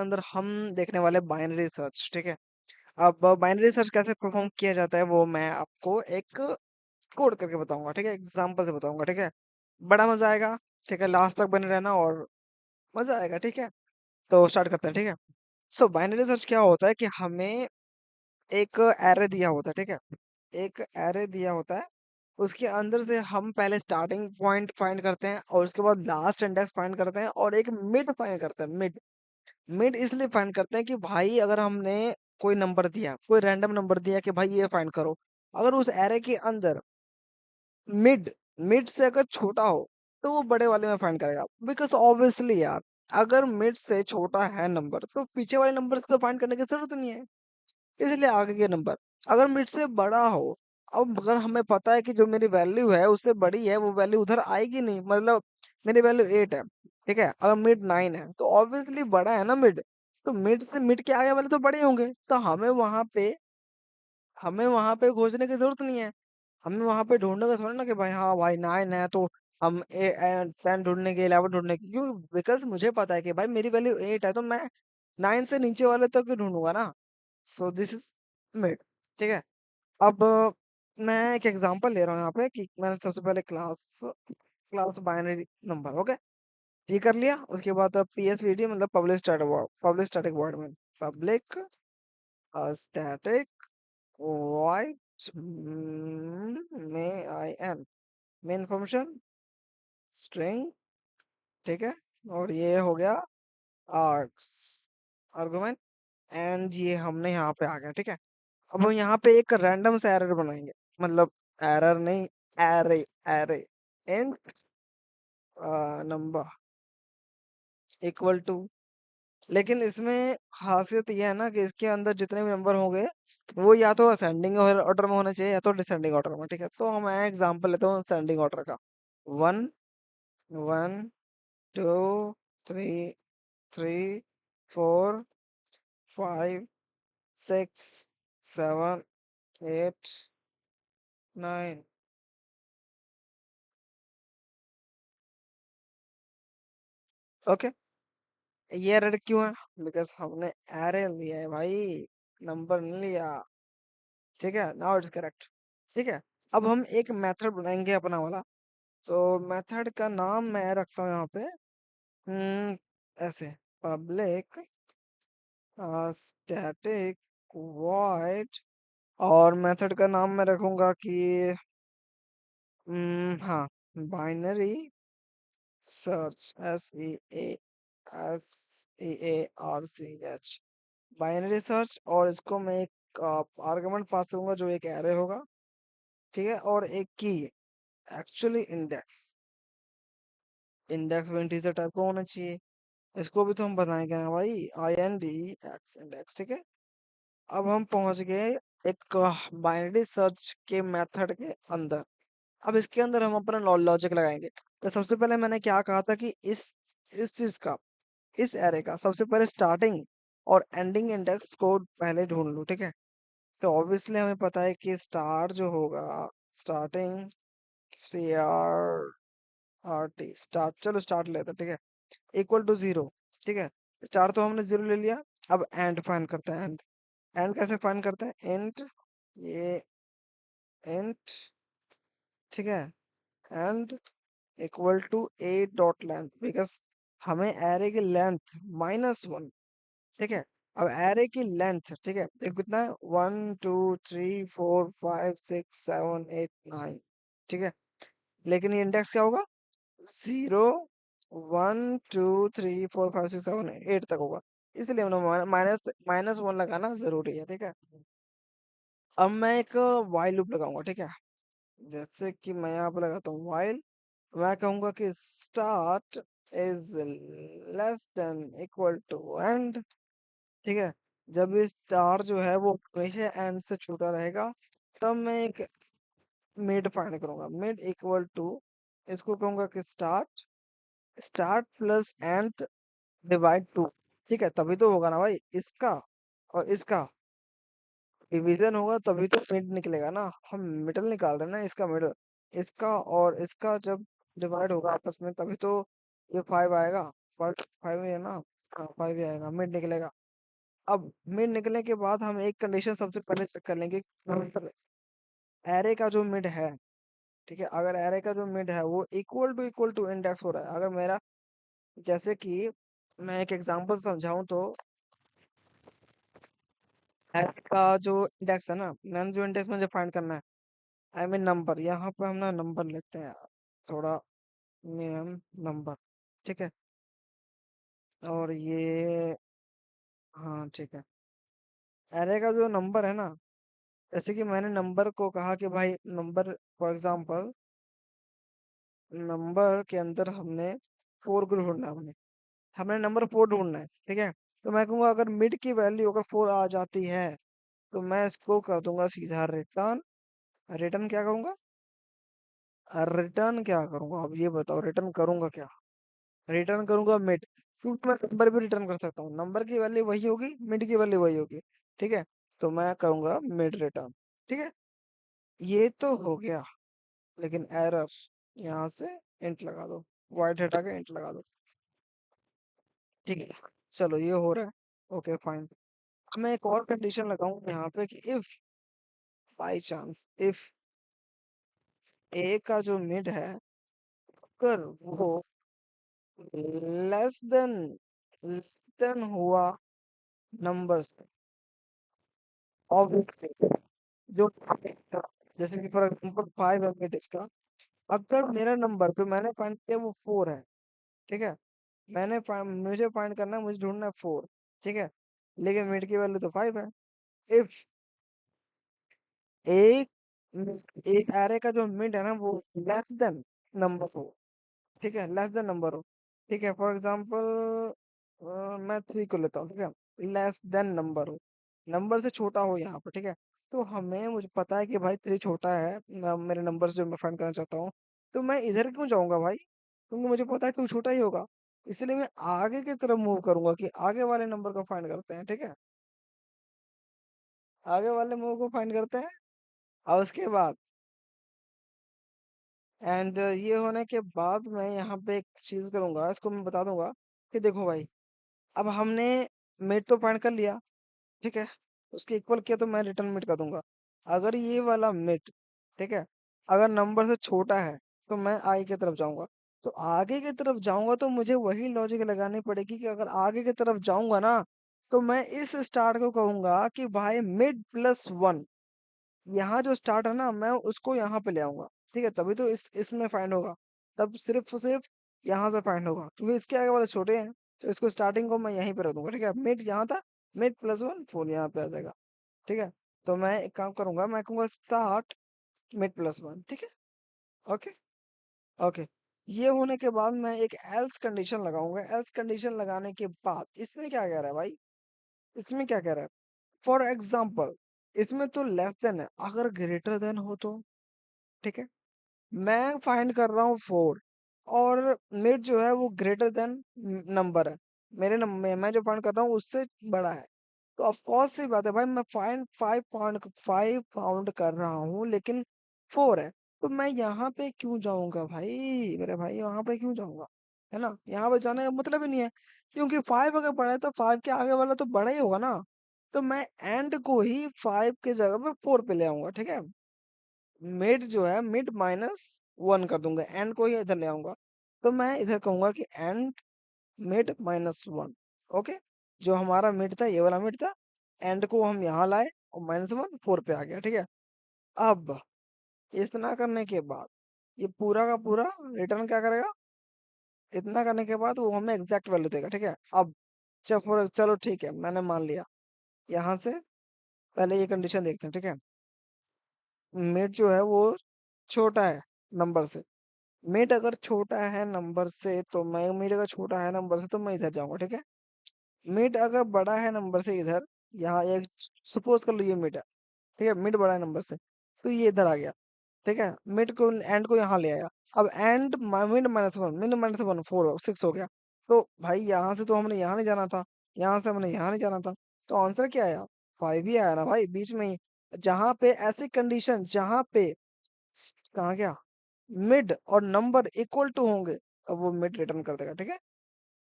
अंदर हम देखने वाले बाइनरी सर्च, ठीक है। अब बाइनरी सर्च कैसे परफॉर्म किया जाता है वो मैं आपको एक कोड करके बताऊंगा, ठीक है, एग्जांपल से बताऊंगा, ठीक है। बड़ा मजा आएगा, ठीक है, लास्ट तक बने रहना और मजा आएगा, ठीक है। तो स्टार्ट करते हैं, ठीक है। सो बाइनरी सर्च क्या होता है कि हमें एक एरे दिया होता है, ठीक है। एक एरे दिया होता है, उसके अंदर से हम पहले स्टार्टिंग पॉइंट फाइंड करते हैं और उसके बाद लास्ट इंडेक्स फाइंड करते हैं और एक मिड फाइंड करते हैं। मिड मिड इसलिए फाइंड करते हैं कि भाई अगर हमने कोई नंबर दिया, कोई रैंडम नंबर दिया कि भाई ये फाइंड करो, अगर उस एरे के अंदर मिड मिड से अगर छोटा हो तो वो बड़े वाले में फाइंड करेगा, बिकॉज ऑब्वियसली यार, अगर मिड से छोटा है नंबर तो पीछे वाले नंबर से फाइंड करने की जरूरत नहीं है, इसलिए आगे के नंबर। अगर मिड से बड़ा हो, अब अगर हमें पता है कि जो मेरी वैल्यू है उससे बड़ी है, वो वैल्यू उधर आएगी नहीं, मतलब मेरी वैल्यू 8 है, ठीक है, अगर मिड 9 है तो ऑब्वियसली बड़ा है ना मिड, तो मिड से मिड के आगे वाले तो बड़े होंगे, तो हमें वहां पे खोजने की जरूरत नहीं है। हमें वहां पे ढूंढने का थोड़ा ना कि भाई हाँ भाई 9 है तो हम 10 ढूंढने की, 11 ढूंढने की, क्यों? बिकॉज मुझे पता है कि भाई मेरी वैल्यू 8 है तो मैं 9 से नीचे वाले तक ही ढूंढूंगा ना। सो दिस इज मिड, ठीक है। अब मैं एक एग्जांपल ले रहा हूँ यहाँ पे कि मैंने सबसे पहले class class binary number, okay, ये कर लिया। उसके बाद पीएसवीडी मतलब पब्लिक स्टैटिक वर्ड में पब्लिक स्टैटिक वॉइड में I N main function string, ठीक है। और ये हो गया आर्ग्स आर्गुमेंट, एंड ये हमने यहाँ पे आ गया, ठीक है। अब हम यहाँ पे एक रैंडम सा एरर बनाएंगे, मतलब एरर नहीं, array array end number equal to, लेकिन इसमें खासियत ये है ना कि इसके अंदर जितने भी नंबर होंगे वो या तो असेंडिंग ऑर्डर में होने चाहिए या तो डिसेंडिंग ऑर्डर में, ठीक है। तो मैं एग्जांपल लेता हूँ असेंडिंग ऑर्डर का। 1 2 3 4 5 6 7 8 9। ओके, ये एरर क्यों है? बिकॉज हमने एरे लिया है भाई, नंबर नहीं लिया, ठीक है। नाउ इट्स करेक्ट, ठीक है। अब हम एक मेथड बनाएंगे अपना वाला। तो मेथड का नाम मैं रखता हूँ यहाँ पे, ऐसे, पब्लिक स्टैटिक वॉइड, और मेथड का नाम मैं रखूंगा कि हाँ, binary search, SEARCH, binary search. और इसको मैं एक आर्गुमेंट पास करूंगा जो एक एरे होगा, ठीक है, और एक की, एक्चुअली इंडेक्स, इंडेक्स भी इंटीजर टाइप का होना चाहिए। इसको भी तो हम बनाएंगे ना भाई, INDEX इंडेक्स, ठीक है। अब हम पहुंच गए एक बाइनरी सर्च के मेथड के अंदर। अब इसके अंदर हम अपना लॉजिक लगाएंगे। तो सबसे पहले मैंने क्या कहा था कि इस चीज का, इस एरे का सबसे पहले स्टार्टिंग और एंडिंग इंडेक्स को पहले ढूंढ लो, ठीक है। तो ऑब्वियसली हमें पता है कि स्टार जो होगा, स्टार्टिंग, START स्टार्ट, चलो स्टार्ट लेते हैं, ठीक है, इक्वल टू 0, ठीक है। स्टार तो हमने 0 ले लिया। अब एंड फाइंड करते हैं। एंड एंड कैसे फाइंड करते हैं? एंड, ये एंड, ठीक है, end equal to a dot length, because हमें एरे की लेंथ -1, ठीक है। अब एरे की लेंथ, ठीक है, देखो कितना है, 1 2 3 4 5 6 7 8 9, ठीक है। लेकिन ये इंडेक्स क्या होगा? 0 1 2 3 4 5 6 7 8 तक होगा, इसलिए हमने -1 लगाना जरूरी है, ठीक है। अब मैं एक वाइल लूप लगाऊंगा, ठीक है। जैसे कि मैं यहाँ पे लगाता हूँ वाइल, मैं कहूंगा कि start is less than equal to end, ठीक है। जब ये स्टार जो है वो हमेशा एंड से छोटा रहेगा, तब मैं एक मिड फाइंड करूंगा, मिड इक्वल टू, इसको कहूंगा कि start, start plus and divide 2, ठीक है। तभी तो होगा ना भाई, इसका और इसका डिवीजन होगा तभी तो मिड निकलेगा ना। हम मिडल निकाल रहे हैं ना, इसका मिडल, इसका और इसका जब डिवाइड होगा आपस में तभी तो ये 5 आएगा, 5 5 है ना। हाँ 5 ही आएगा, मिड निकलेगा। अब मिड निकलने के बाद हम एक कंडीशन सबसे पहले चेक कर लेंगे, एरे का जो मिड है, ठीक है, अगर एरे का जो मिड है वो इक्वल टू इंडेक्स हो रहा है, अगर मेरा, जैसे कि मैं एक एग्जांपल समझाऊं तो एरे का जो इंडेक्स है ना, मैंने जो इंडेक्स मुझे फाइंड करना है, आई मीन नंबर, यहाँ पे हम ना नंबर लेते हैं थोड़ा, नेम नंबर, ठीक है, और ये, हाँ ठीक है, एरे का जो नंबर है ना, जैसे कि मैंने नंबर को कहा कि भाई नंबर, फॉर एग्जांपल नंबर के अंदर हमने 4 को ढूंढना है, हमने हमने नंबर 4 ढूंढना है, ठीक है, तो मैं कहूंगा अगर मिड की वैल्यू अगर 4 आ जाती है तो मैं इसको कर दूंगा सीधा रिटर्न। रिटर्न क्या करूंगा, रिटर्न क्या करूंगा, अब ये बताओ रिटर्न करूंगा क्या, रिटर्न करूंगा मिड, क्योंकि मैं नंबर भी रिटर्न कर सकता हूँ, नंबर की वैल्यू वही होगी, मिड की वैल्यू वही होगी, ठीक है, तो मैं करूंगा मिड रिटर्न, ठीक है, ये तो हो गया, लेकिन एरर, यहाँ से इंट लगा दो, वाइट हटा के इंट लगा दो, ठीक है, चलो ये हो रहा है, ओके फाइन। मैं एक और कंडीशन लगाऊं यहाँ पे कि इफ बाई चांस इफ ए का जो मिड है अगर वो लेस देन हुआ नंबर से, ऑब्वियसली जो, जैसे कि फॉर एग्जांपल 5 है मिड इसका, अगर मेरा नंबर पे मैंने फाइंड किया वो 4 है, ठीक है, मुझे फाइंड करना है, मुझे ढूंढना है 4, ठीक है, लेकिन मिड की वैल्यू तो 5 है, इफ एक एक एरे का जो मिड है ना वो लेस देन नंबर हो, ठीक है, लेस देन नंबर हो, ठीक है, फॉर एग्जांपल मैं 3 को लेता हूँ, ठीक है, लेस देन नंबर हो, नंबर से छोटा हो यहाँ पर, ठीक है, तो हमें, मुझे पता है कि भाई 3 छोटा है, मेरे नंबर से जो मैं फाइंड करना चाहता हूँ, तो मैं इधर क्यों जाऊंगा भाई, क्योंकि मुझे पता है 2 छोटा ही होगा, इसलिए मैं आगे की तरफ मूव करूंगा कि आगे वाले नंबर को फाइंड करते हैं, ठीक है, आगे वाले मूव को फाइंड करते हैं, और उसके बाद एंड ये होने के बाद मैं यहाँ पे एक चीज करूंगा, इसको मैं बता दूंगा कि देखो भाई, अब हमने मिड तो फाइंड कर लिया, ठीक है, उसके इक्वल किया तो मैं रिटर्न मिड कर दूंगा, अगर ये वाला मिड, ठीक है, अगर नंबर से छोटा है तो मैं आगे की तरफ जाऊंगा, तो आगे की तरफ जाऊंगा तो मुझे वही लॉजिक लगानी पड़ेगी कि अगर आगे की तरफ जाऊंगा ना, तो मैं इस स्टार्ट को कहूंगा कि भाई मिड प्लस 1, यहाँ जो स्टार्ट है ना मैं उसको यहाँ पे ले आऊंगा, ठीक है, तभी तो इसमें फाइंड होगा, तब सिर्फ यहाँ से फाइंड होगा, क्योंकि इसके आगे वाले छोटे हैं, तो इसको स्टार्टिंग को मैं यहीं पे रख दूंगा, ठीक है, मिड यहाँ था, मिड प्लस 1 4 यहाँ पे आ जाएगा, ठीक है, तो मैं एक काम करूंगा, मैं कहूंगा स्टार्ट मिड प्लस 1, ठीक है, ओके, ओके, ये होने के बाद मैं एक एल्स कंडीशन लगाऊंगा, एल्स कंडीशन लगाने के बाद इसमें क्या कह रहा है भाई, इसमें क्या कह रहा है, फॉर एग्जाम्पल इसमें तो लेस देन है, अगर ग्रेटर देन हो तो, ठीक है, मैं फाइंड कर रहा हूँ 4, और मिड जो है वो ग्रेटर देन नंबर है, मेरे नंबर मैं जो फाइंड कर रहा हूँ उससे बड़ा है, तो ऑफ कोर्स सी बात है भाई, मैं फाइंड 5 फाउंड कर रहा हूँ लेकिन 4 है, तो मैं यहाँ पे क्यों जाऊंगा भाई, मेरे भाई यहाँ पे क्यों जाऊंगा, है ना, यहाँ पे जाने का मतलब ही नहीं है, क्योंकि 5 अगर बड़ा है तो 5 के आगे वाला तो बड़ा ही होगा ना, तो मैं एंड को ही 5 के जगह पे 4 पे ले आऊंगा, ठीक है, मिड जो है मिड माइनस 1 कर दूंगा, एंड को ही इधर ले आऊंगा, तो मैं इधर कहूंगा कि एंड मिड माइनस 1, ओके, जो हमारा मिड था ये वाला मिड था, एंड को हम यहाँ लाए और -1 4 पे आ गया, ठीक है, अब इतना करने के बाद ये पूरा का पूरा रिटर्न क्या करेगा, इतना करने के बाद वो हमें एग्जैक्ट वैल्यू देगा, ठीक है, अब चलो ठीक है मैंने मान लिया, यहाँ से पहले ये कंडीशन देखते हैं, ठीक है, मिड जो है वो छोटा है नंबर से, मिड अगर छोटा है नंबर से तो मैं, मिड अगर छोटा है नंबर से तो मैं इधर जाऊंगा, ठीक है, मिड अगर बड़ा है नंबर से इधर, यहाँ एक सपोज कर लो ये मिड है, ठीक है, मिड बड़ा है नंबर से, तो ये इधर आ गया, ठीक है, मिड को एंड को यहाँ ले आया, अब एंड मिड -1, मिड -1 4 6 हो गया, तो भाई यहाँ से तो हमने यहाँ नहीं जाना था, यहाँ से हमने यहाँ नहीं जाना था, तो आंसर क्या आया, 5 ही आया ना भाई, बीच में ही, जहाँ पे ऐसी कंडीशन जहाँ पे कहाँ गया, मिड और नंबर इक्वल टू होंगे, अब वो मिड रिटर्न कर देगा, ठीक है,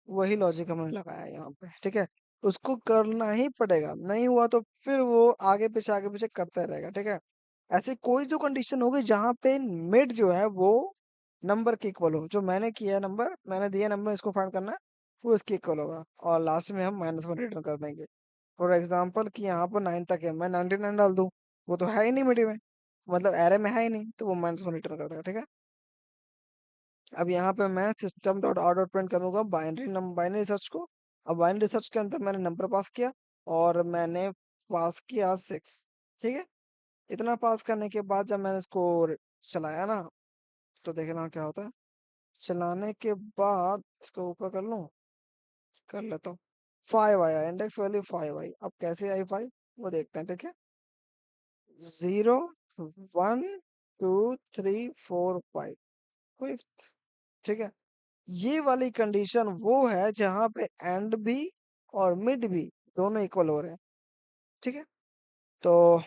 वही लॉजिक हमने लगाया है यहाँ पे, ठीक है। उसको करना ही पड़ेगा, नहीं हुआ तो फिर वो आगे पीछे करता रहेगा, ठीक है। ऐसी कोई जो कंडीशन होगी जहां पे मिड जो है वो नंबर के इक्वल हो, जो मैंने किया है नंबर, मैंने दिया नंबर, इसको फाइंड करना है, वो इसके इक्वल होगा, और लास्ट में हम -1 रिटर्न कर देंगे। फॉर एग्जाम्पल कि यहाँ पर 9 तक है, मैं 99 डाल दूं, वो तो है ही नहीं मिड में, मतलब एरे में है ही नहीं, तो वो -1 रिटर्न कर देगा, ठीक है। अब यहाँ पे मैं system dot out dot print करूंगा बाइनरी सर्च को। अब बाइनरी सर्च के अंदर मैंने नंबर पास किया, और मैंने पास किया 6, ठीक है। इतना पास करने के बाद जब मैंने इसको चलाया ना, तो देखना क्या होता है। चलाने के बाद इसको ऊपर कर लूं, कर लेता हूँ। 5 आया, इंडेक्स वैल्यू 5 आई। अब कैसे आई 5, वो देखते हैं, ठीक है। 0 1 2 3 4 5, 5, ठीक है। ये वाली कंडीशन वो है जहां पे एंड भी और मिड भी दोनों इक्वल हो रहे हैं, ठीक है। तो